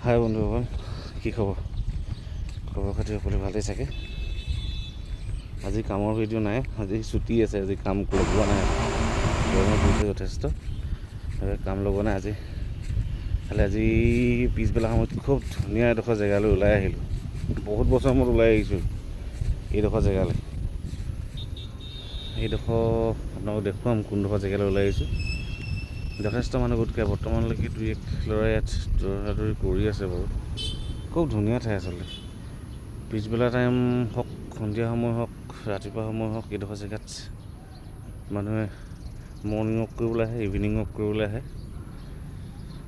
হাই বন্ধুসকল, কি খবৰ? খবৰ খাতি সকলো ভালেই চাগে। আজি কামৰ ভিডিঅ' নাই, আজি ছুটি আছে। আজি কাম লগোৱা নাই, গৰমত পৰিছে যথেষ্ট, কাম লগোৱা নাই আজি। খালি আজি পিছবেলা সময়ত খুব ধুনীয়া এডোখৰ জেগালৈ ওলাই আহিলোঁ। বহুত বছৰ মূৰত ওলাই আহিছোঁ এইডোখৰ জেগালৈ। এইডোখৰ আপোনালোকক দেখুৱাম কোনডোখৰ জেগালৈ ওলাই আহিছোঁ। যথেষ্ট মানুহ গোটকে বৰ্তমানলৈকে 2-1 ল'ৰাই ইয়াত দৌৰা-দৌৰি কৰি আছে বাৰু। খুব ধুনীয়া ঠাই আচলতে। পিছবেলা টাইম হওক, সন্ধিয়া সময় হওক, ৰাতিপুৱা সময় হওক, এইডোখৰ জেগাত মানুহে মৰ্ণিং ৱাক কৰিবলৈ আহে, ইভিনিং ৱাক কৰিবলৈ আহে।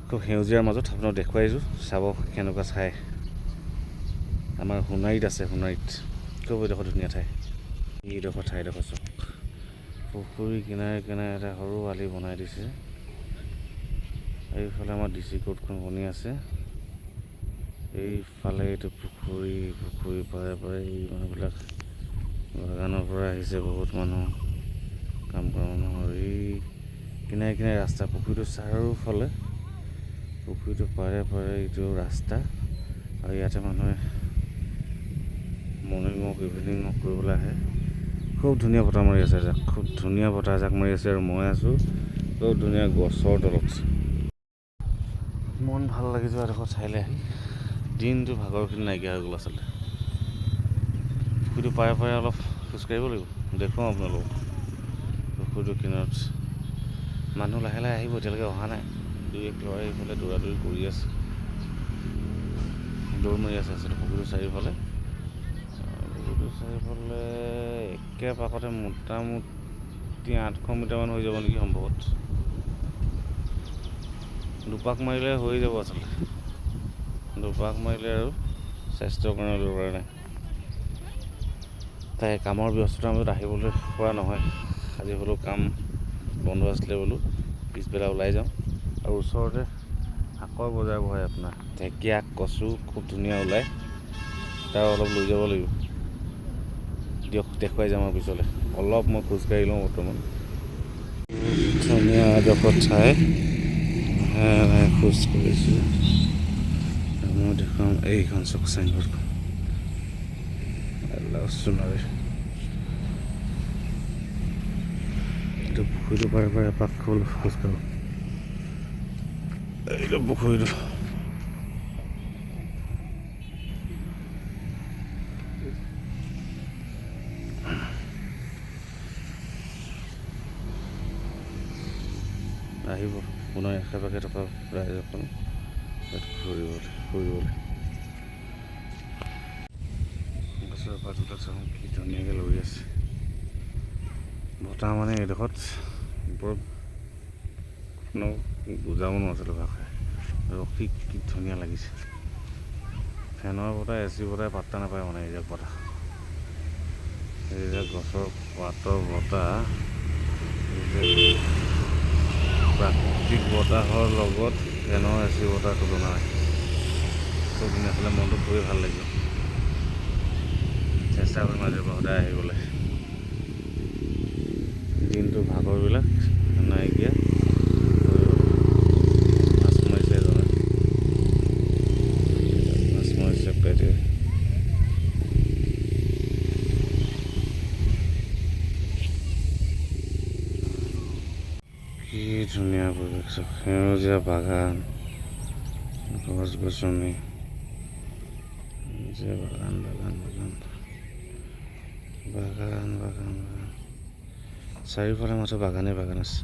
খুব সেউজীয়াৰ মাজত আপোনাক দেখুৱাইছোঁ, চাব কেনেকুৱা ঠাই। আমাৰ সোণাৰীত আছে, সোণাৰীত খুব এইডোখৰ ধুনীয়া ঠাই। এইডোখৰ ঠাইডোখৰ চাওক, পুখুৰী কিনাৰে কিনাৰে এটা সৰু আলি বনাই দিছে। এইফালে আমাৰ DC কোৰ্টখন বনি আছে। এইফালে এইটো পুখুৰী পাৰে পাৰে এই মানুহবিলাক বাগানৰ পৰা আহিছে। বহুত মানুহ, কাম কৰা মানুহৰ এই কিনাৰে কিনাৰে ৰাস্তা, পুখুৰীটো চাৰিওফালে, পুখুৰীটো পাৰে পাৰে এইটো ৰাস্তা। আৰু ইয়াতে মানুহে মৰ্ণিং ৱাক, ইভিনিং ৱাক কৰিবলৈ আহে। খুব ধুনীয়া বতাহ মাৰি আছে, খুব ধুনীয়া বতাহ এজাক মাৰি আছে। আৰু মই আছোঁ খুব ধুনীয়া গছৰ তলত। মন ভাল লাগি যোৱা এডোখৰ ঠাইলৈ আহি দিনটো ভাগৰখিনি নাইকিয়া হৈ গ'ল আচলতে। পুখুৰীটো পাৰে পাৰে অলপ খোজকাঢ়িব লাগিব, দেখুৱাওঁ আপোনালোকক। পুখুৰীটোৰ কিনাৰত মানুহ লাহে লাহে আহিব, এতিয়ালৈকে অহা নাই। 2-1 ল'ৰাই এইফালে দৌৰা-দৌৰি কৰি আছে, দৌৰ মাৰি আছে আচলতে পুখুৰীটোৰ চাৰিওফালে। পুখুৰীটোৰ চাৰিওফালে একে পাকতে মোটামুটি 800 মিটাৰমান হৈ যাব নেকি সম্ভৱত। দুপাক মাৰিলে হৈ যাব আচলতে। দুপাক মাৰিলে আৰু স্বাস্থ্যৰ কাৰণে দৰকাৰ নাই। তাই কামৰ ব্যস্ততাৰ মাজত আহিবলৈ পৰা নহয়। আজি হ'লেও কাম বন্ধ আছিলে বোলো, পিছবেলা ওলাই যাওঁ। আৰু ওচৰতে শাকৰ বজাৰ বহে আপোনাৰ, ঢেকীয়া, কচু খুব ধুনীয়া ওলায়। তাৰ অলপ লৈ যাব লাগিব, দিয়ক দেখুৱাই যাম আৰু পিছলৈ। অলপ মই খোজকাঢ়ি লওঁ বৰ্তমান। ধুনীয়া এডোখৰ ঠাই, খোজ কাঢ়িছোঁ। মই দেখুৱাম এইখন চক চাইনবোৰ্ডখন, সোণাৰী। এইটো পুখুৰীটো পাৰে পাৰে এপাক খোজকাঢ়োঁ। এইটো পুখুৰীটো আহিব পুনৰ আশে পাশে থকা ৰাইজসকল ইয়াত ফুৰিবলৈ। গছৰ পাতবিলাক চাওঁ কি ধুনীয়াকৈ লৰি আছে। বতাহ মানে এইডোখৰত বৰ কোনো বুজাব নোৱাৰিছিলোঁ ভাষাৰে। ৰখি কি ধুনীয়া লাগিছে। ফেনৰ বতাহ, AC বতাহ পাত্তা নাপায় মানে এইবিলাক বতাহ। এইবিলাক গছৰ পাতৰ বতাহ, প্ৰাকৃতিক বতাহৰ লগত ফেনৰ AC বতাহ তুলনা নাই। খুব ধুনীয়া, আচলতে মনটো খুবেই ভাল লাগিব। চেষ্টা কৰিম আজিৰ পৰা সদায় আহিবলৈ। দিনটো ভাগৰবিলাক নাইকিয়া। মাছ মাৰিছে এজনে, মাছ মাৰিছে পেটে। কি ধুনীয়া পৰিৱেশ, সেউজীয়া বাগান, গছ-গছনি, বাগান। চাৰিওফালে মাত্ৰ বাগান আছে।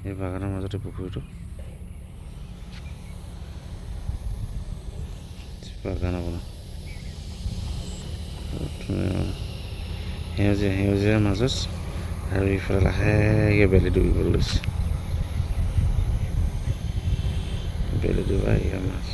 এই বাগানৰ মাজতে পুখুৰীটো, বাগান আপোনাৰ সেউজীয়াৰ মাজত। আৰু ইফালে লাহেকৈ বেলি ডুবিবলৈ লৈছে। বেলি ডুবাই মাছ